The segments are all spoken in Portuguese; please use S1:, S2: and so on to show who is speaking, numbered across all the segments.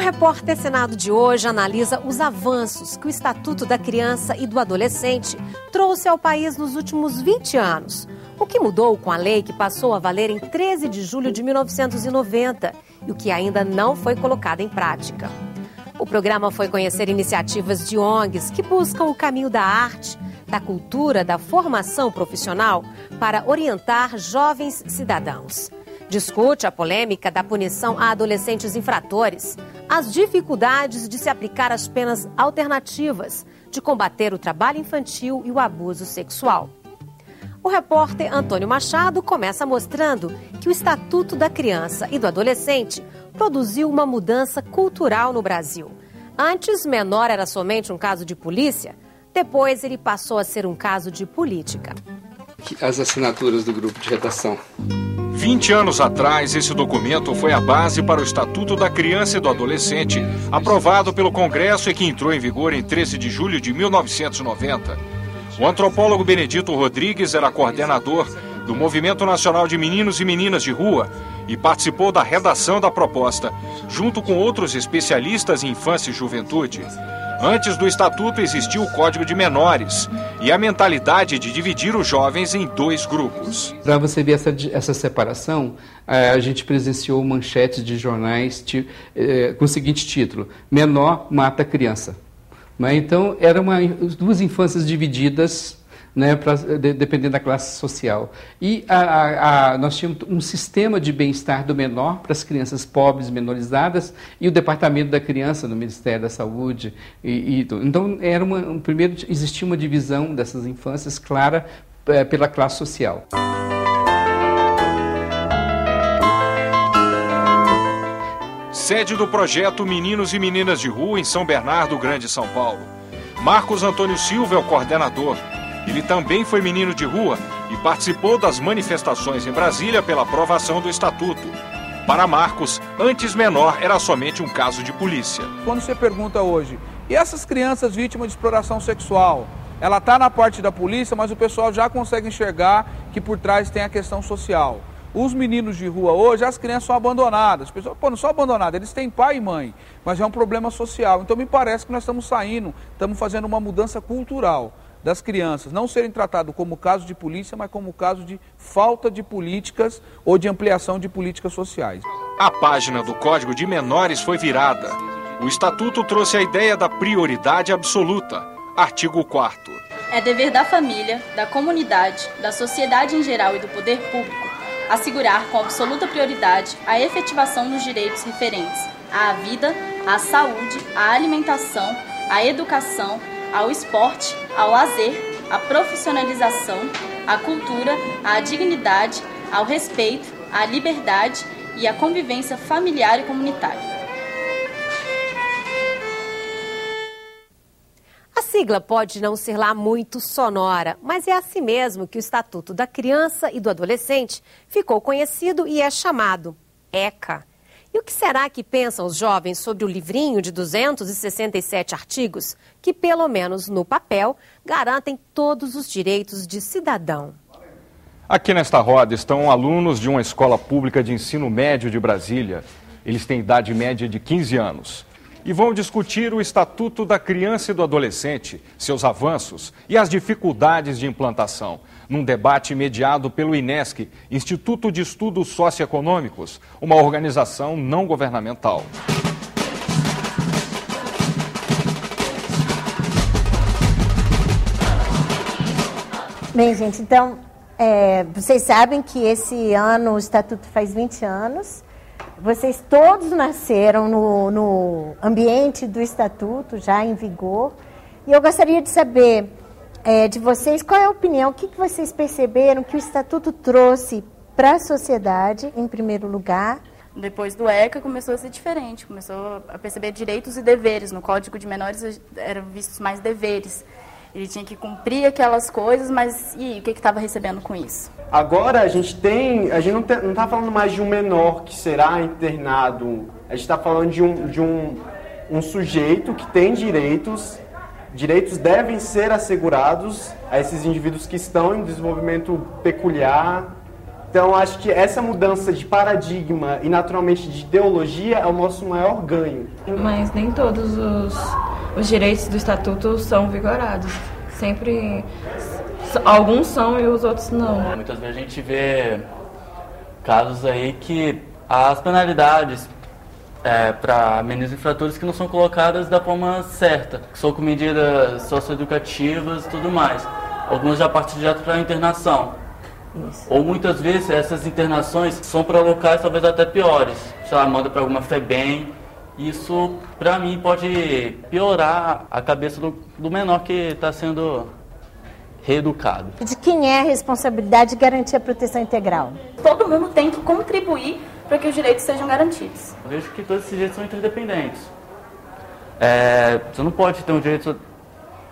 S1: Repórter Senado de hoje analisa os avanços que o Estatuto da Criança e do Adolescente trouxe ao país nos últimos 20 anos. O que mudou com a lei que passou a valer em 13 de julho de 1990 e o que ainda não foi colocado em prática. O programa foi conhecer iniciativas de ONGs que buscam o caminho da arte, da cultura, da formação profissional para orientar jovens cidadãos. Discute a polêmica da punição a adolescentes infratores, as dificuldades de se aplicar as penas alternativas, de combater o trabalho infantil e o abuso sexual. O repórter Antônio Machado começa mostrando que o Estatuto da Criança e do Adolescente produziu uma mudança cultural no Brasil. Antes, menor era somente um caso de polícia, depois ele passou a ser um caso de política.
S2: As assinaturas do grupo de redação.
S3: 20 anos atrás, esse documento foi a base para o Estatuto da Criança e do Adolescente, aprovado pelo Congresso e que entrou em vigor em 13 de julho de 1990. O antropólogo Benedito Rodrigues era coordenador do Movimento Nacional de Meninos e Meninas de Rua e participou da redação da proposta, junto com outros especialistas em infância e juventude. Antes do Estatuto existia o Código de Menores e a mentalidade de dividir os jovens em dois grupos.
S2: Para você ver essa separação, a gente presenciou manchetes de jornais com o seguinte título: Menor mata criança. Então, eram duas infâncias divididas, né, dependendo da classe social. E nós tínhamos um sistema de bem-estar do menor para as crianças pobres, menorizadas, e o Departamento da Criança no Ministério da Saúde. Então, primeiro existia uma divisão dessas infâncias clara pela classe social.
S3: Sede do projeto Meninos e Meninas de Rua em São Bernardo Grande, São Paulo. Marcos Antônio Silva é o coordenador. Ele também foi menino de rua e participou das manifestações em Brasília pela aprovação do Estatuto. Para Marcos, antes menor era somente um caso de polícia.
S4: Quando você pergunta hoje, e essas crianças vítimas de exploração sexual? Ela está na parte da polícia, mas o pessoal já consegue enxergar que por trás tem a questão social. Os meninos de rua hoje, as crianças são abandonadas. As pessoas, não são abandonadas, eles têm pai e mãe, mas é um problema social. Então me parece que nós estamos fazendo uma mudança cultural das crianças, não serem tratadas como caso de polícia, mas como caso de falta de políticas ou de ampliação de políticas sociais.
S3: A página do Código de Menores foi virada. O Estatuto trouxe a ideia da prioridade absoluta. Artigo 4º.
S5: É dever da família, da comunidade, da sociedade em geral e do poder público assegurar com absoluta prioridade a efetivação dos direitos referentes à vida, à saúde, à alimentação, à educação, ao esporte, ao lazer, à profissionalização, à cultura, à dignidade, ao respeito, à liberdade e à convivência familiar e comunitária.
S1: A sigla pode não ser lá muito sonora, mas é assim mesmo que o Estatuto da Criança e do Adolescente ficou conhecido e é chamado ECA. E o que será que pensam os jovens sobre o livrinho de 267 artigos que, pelo menos no papel, garantem todos os direitos de cidadão?
S3: Aqui nesta roda estão alunos de uma escola pública de ensino médio de Brasília. Eles têm idade média de 15 anos. E vão discutir o Estatuto da Criança e do Adolescente, seus avanços e as dificuldades de implantação, num debate mediado pelo INESC, Instituto de Estudos Socioeconômicos, uma organização não governamental.
S6: Bem, gente, então, vocês sabem que esse ano o Estatuto faz 20 anos. Vocês todos nasceram no ambiente do Estatuto, já em vigor. E eu gostaria de saber de vocês qual é a opinião, o que vocês perceberam que o Estatuto trouxe para a sociedade, em primeiro lugar.
S5: Depois do ECA começou a ser diferente, começou a perceber direitos e deveres. No Código de Menores eram vistos mais deveres. Ele tinha que cumprir aquelas coisas, mas e o que estava recebendo com isso?
S7: Agora a gente não está falando mais de um menor que será internado, a gente está falando de um sujeito que tem direitos devem ser assegurados a esses indivíduos que estão em desenvolvimento peculiar, Então, acho que essa mudança de paradigma e, naturalmente, de ideologia é o nosso maior ganho.
S8: Mas nem todos os direitos do Estatuto são vigorados. Sempre, alguns são e os outros não.
S9: Muitas vezes a gente vê casos aí que as penalidades para meninos infratores que não são colocadas da forma certa, que são com medidas socioeducativas e tudo mais. Algumas já partem direto para a internação. Isso. Ou muitas vezes essas internações são para locais talvez até piores. Sei lá, manda para alguma FEBEM. Isso, para mim, pode piorar a cabeça do menor que está sendo reeducado.
S6: De quem é a responsabilidade de garantir a proteção integral?
S5: Todo mundo tem que contribuir para que os direitos sejam garantidos.
S9: Eu vejo que todos esses direitos são interdependentes. Você não pode ter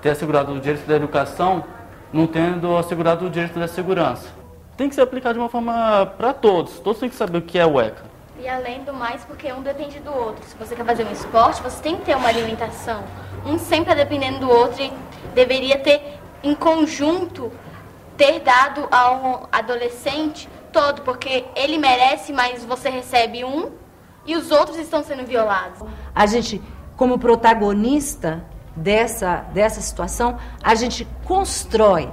S9: ter assegurado o direito da educação não tendo assegurado o direito da segurança. Tem que ser aplicado de uma forma para todos. Todos têm que saber o que é o ECA.
S10: E além do mais, porque um depende do outro. Se você quer fazer um esporte, você tem que ter uma alimentação. Um sempre dependendo do outro e deveria ter, em conjunto, ter dado ao adolescente todo, porque ele merece, mas você recebe um e os outros estão sendo violados.
S11: A gente, como protagonista dessa situação, a gente constrói,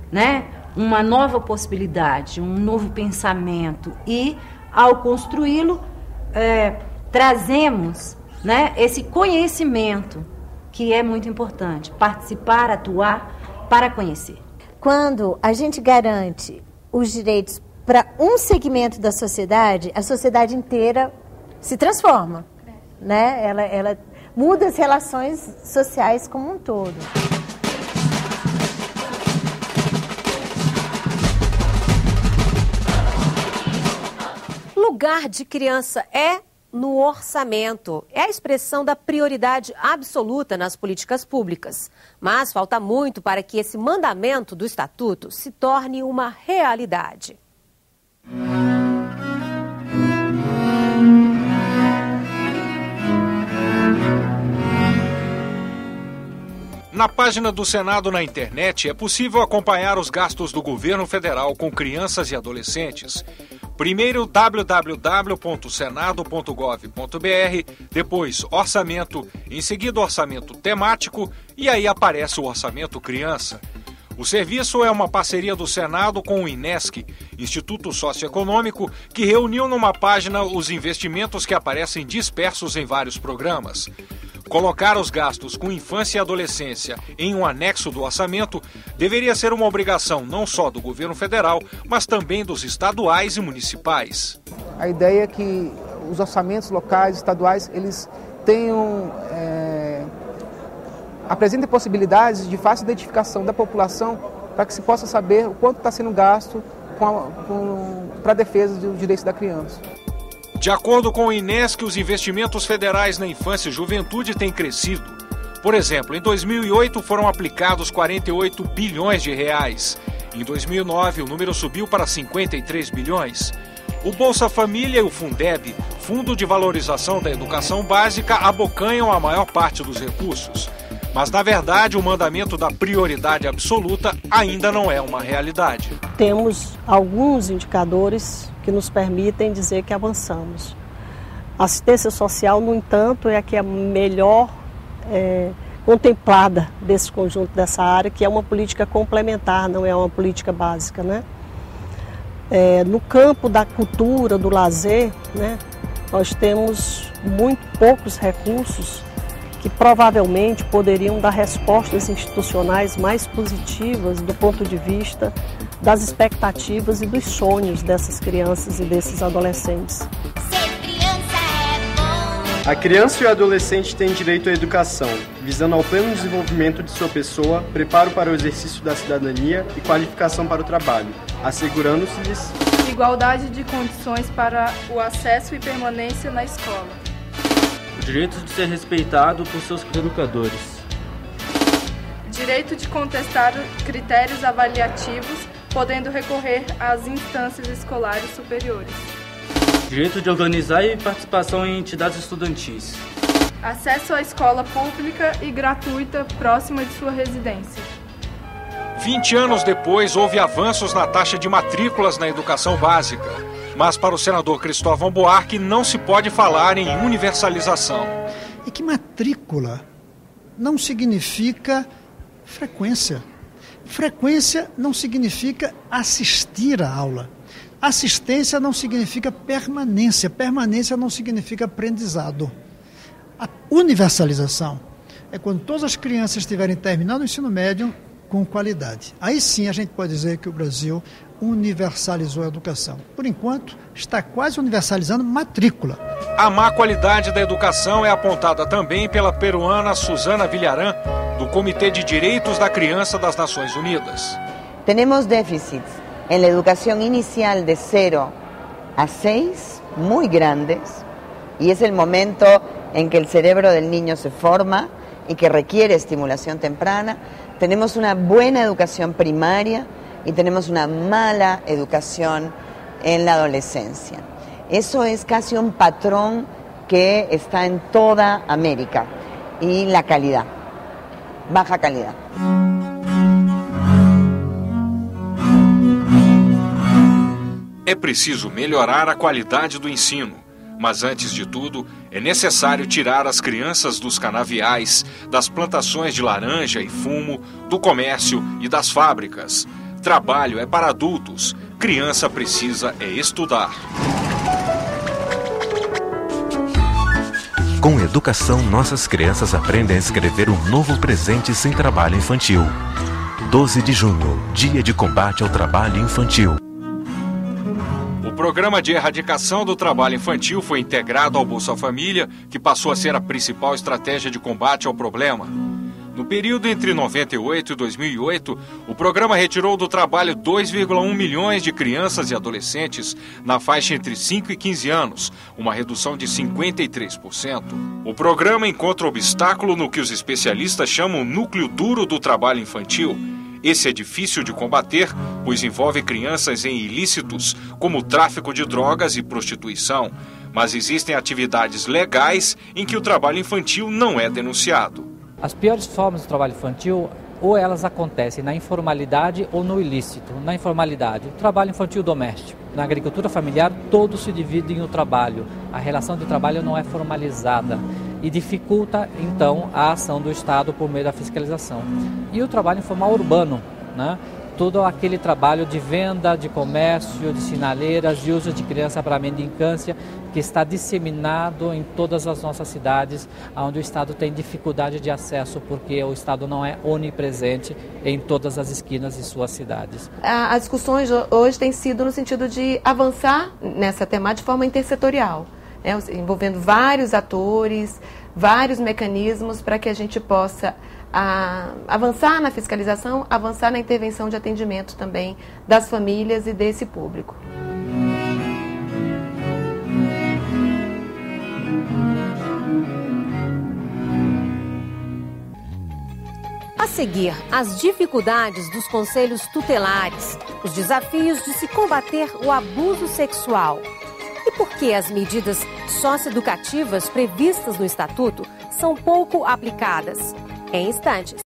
S11: né, uma nova possibilidade, um novo pensamento e, ao construí-lo, trazemos, né, esse conhecimento que é muito importante, participar, atuar para conhecer.
S6: Quando a gente garante os direitos para um segmento da sociedade, a sociedade inteira se transforma, né? Ela muda as relações sociais como um todo.
S1: Lugar de criança é no orçamento. É a expressão da prioridade absoluta nas políticas públicas. Mas falta muito para que esse mandamento do Estatuto se torne uma realidade.
S3: Na página do Senado na internet é possível acompanhar os gastos do governo federal com crianças e adolescentes. Primeiro www.senado.gov.br, depois orçamento, em seguida orçamento temático e aí aparece o orçamento criança. O serviço é uma parceria do Senado com o INESC, Instituto Socioeconômico, que reuniu numa página os investimentos que aparecem dispersos em vários programas. Colocar os gastos com infância e adolescência em um anexo do orçamento deveria ser uma obrigação não só do governo federal, mas também dos estaduais e municipais.
S4: A ideia é que os orçamentos locais, estaduais, eles tenham, apresentem possibilidades de fácil identificação da população para que se possa saber o quanto está sendo gasto para a defesa dos direitos da criança.
S3: De acordo com o INESC, os investimentos federais na infância e juventude têm crescido. Por exemplo, em 2008 foram aplicados 48 bilhões de reais. Em 2009, o número subiu para 53 bilhões. O Bolsa Família e o Fundeb, Fundo de Valorização da Educação Básica, abocanham a maior parte dos recursos. Mas, na verdade, o mandamento da prioridade absoluta ainda não é uma realidade.
S12: Temos alguns indicadores que nos permitem dizer que avançamos. A assistência social, no entanto, é a que é melhor contemplada desse conjunto, dessa área, que é uma política complementar, não é uma política básica, né? No campo da cultura, do lazer, né, nós temos muito poucos recursos que provavelmente poderiam dar respostas institucionais mais positivas do ponto de vista das expectativas e dos sonhos dessas crianças e desses adolescentes.
S7: A criança e o adolescente têm direito à educação, visando ao pleno desenvolvimento de sua pessoa, preparo para o exercício da cidadania e qualificação para o trabalho, assegurando-se-lhes
S8: igualdade de condições para o acesso e permanência na escola.
S9: O direito de ser respeitado por seus educadores.
S8: Direito de contestar critérios avaliativos, podendo recorrer às instâncias escolares superiores.
S9: Direito de organizar e participação em entidades estudantis.
S8: Acesso à escola pública e gratuita próxima de sua residência.
S3: 20 anos depois, houve avanços na taxa de matrículas na educação básica. Mas para o senador Cristóvão Buarque não se pode falar em universalização.
S13: É que matrícula não significa frequência. Frequência não significa assistir à aula. Assistência não significa permanência. Permanência não significa aprendizado. A universalização é quando todas as crianças estiverem terminando o ensino médio com qualidade. Aí sim a gente pode dizer que o Brasil universalizou a educação. Por enquanto, está quase universalizando matrícula.
S3: A má qualidade da educação é apontada também pela peruana Susana Villarán, do Comitê de Direitos da Criança das Nações Unidas.
S14: Temos déficits en la educación inicial de 0 a 6 muy grandes y es el momento en que el cerebro del niño se forma y que requiere estimulación temprana. Tenemos una buena educación primaria y tenemos una mala educación en la adolescencia. Eso es casi un patrón que está en toda América. Y la calidad, baja calidad.
S3: É preciso melhorar a qualidade do ensino, mas antes de tudo, é necessário tirar as crianças dos canaviais, das plantações de laranja e fumo, do comércio e das fábricas. Trabalho é para adultos, criança precisa estudar.
S15: Com educação, nossas crianças aprendem a escrever um novo presente sem trabalho infantil. 12 de junho, Dia de Combate ao Trabalho Infantil.
S3: O programa de erradicação do trabalho infantil foi integrado ao Bolsa Família, que passou a ser a principal estratégia de combate ao problema. No período entre 98 e 2008, o programa retirou do trabalho 2,1 milhões de crianças e adolescentes na faixa entre 5 e 15 anos, uma redução de 53%. O programa encontra obstáculo no que os especialistas chamam núcleo duro do trabalho infantil. Esse é difícil de combater, pois envolve crianças em ilícitos, como tráfico de drogas e prostituição. Mas existem atividades legais em que o trabalho infantil não é denunciado.
S16: As piores formas do trabalho infantil, ou elas acontecem na informalidade ou no ilícito. Na informalidade, o trabalho infantil doméstico. Na agricultura familiar, todos se dividem o trabalho. A relação de trabalho não é formalizada e dificulta, então, a ação do Estado por meio da fiscalização. E o trabalho informal urbano, né? Todo aquele trabalho de venda, de comércio, de sinaleiras, de uso de criança para mendicância, que está disseminado em todas as nossas cidades, onde o Estado tem dificuldade de acesso, porque o Estado não é onipresente em todas as esquinas de suas cidades.
S17: As discussões hoje têm sido no sentido de avançar nessa temática de forma intersetorial, né? Envolvendo vários atores, vários mecanismos para que a gente possa avançar na fiscalização, avançar na intervenção de atendimento também das famílias e desse público.
S1: A seguir, as dificuldades dos conselhos tutelares, os desafios de se combater o abuso sexual. E por que as medidas socioeducativas previstas no Estatuto são pouco aplicadas? Em instantes.